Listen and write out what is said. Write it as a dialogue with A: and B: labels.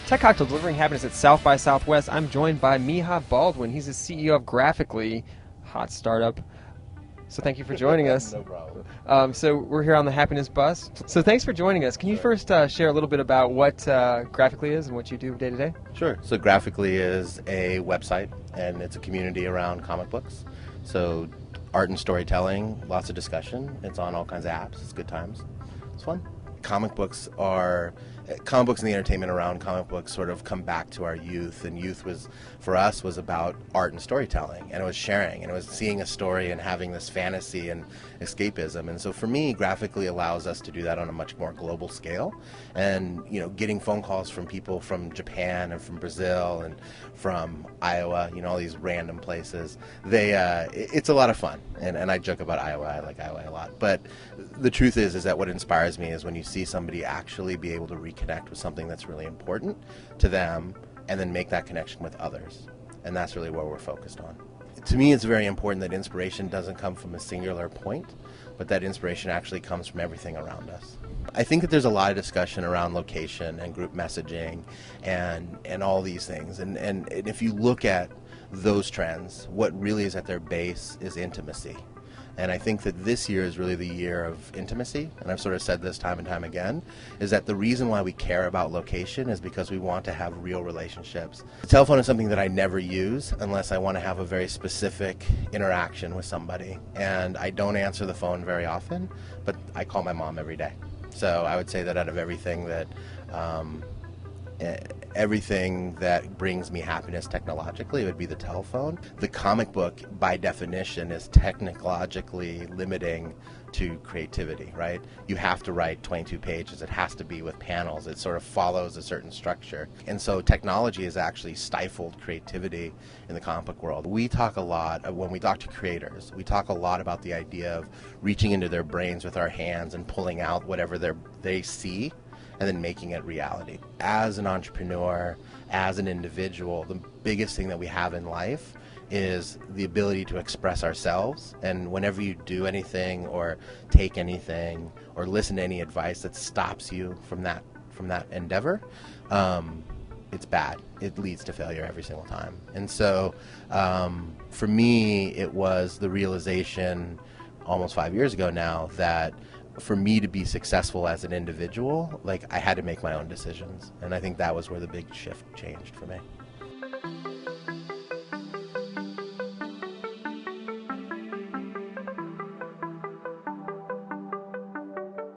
A: Tech Cocktail delivering happiness at South by Southwest. I'm joined by Micah Baldwin. He's the CEO of Graphically, hot startup. So thank you for joining us.
B: No problem.
A: So we're here on the Happiness Bus. So thanks for joining us. Can you first share a little bit about what Graphically is and what you do day to day?
B: Sure. So Graphically is a website, and it's a community around comic books. So art and storytelling, lots of discussion. It's on all kinds of apps. It's good times. It's fun. Comic books and the entertainment around comic books sort of come back to our youth, and youth was, for us, was about art and storytelling, and it was sharing, and it was seeing a story and having this fantasy and escapism. And so for me, Graphically allows us to do that on a much more global scale, and getting phone calls from people from Japan and from Brazil and from Iowa, all these random places. It's a lot of fun, and I joke about Iowa. I like Iowa a lot, but the truth is that what inspires me is when you see somebody actually be able to reconnect with something that's really important to them and then make that connection with others. And that's really where we're focused on. To me, it's very important that inspiration doesn't come from a singular point, but that inspiration actually comes from everything around us. I think that there's a lot of discussion around location and group messaging and all these things. And if you look at those trends, what really is at their base is intimacy. And I think that this year is really the year of intimacy, and I've sort of said this time and time again, is that the reason why we care about location is because we want to have real relationships. The telephone is something that I never use unless I want to have a very specific interaction with somebody, and I don't answer the phone very often, but I call my mom every day. So I would say that out of everything that brings me happiness technologically, it would be the telephone. The comic book, by definition, is technologically limiting to creativity, right? You have to write 22 pages. It has to be with panels. It sort of follows a certain structure. And so technology has actually stifled creativity in the comic book world. We talk a lot, when we talk to creators, we talk a lot about the idea of reaching into their brains with our hands and pulling out whatever they see and then making it reality. As an entrepreneur, as an individual, the biggest thing that we have in life is the ability to express ourselves. And whenever you do anything or take anything or listen to any advice that stops you from that endeavor, it's bad. It leads to failure every single time. And so for me, it was the realization almost 5 years ago now that for me to be successful as an individual, I had to make my own decisions. And I think that was where the big shift changed for me.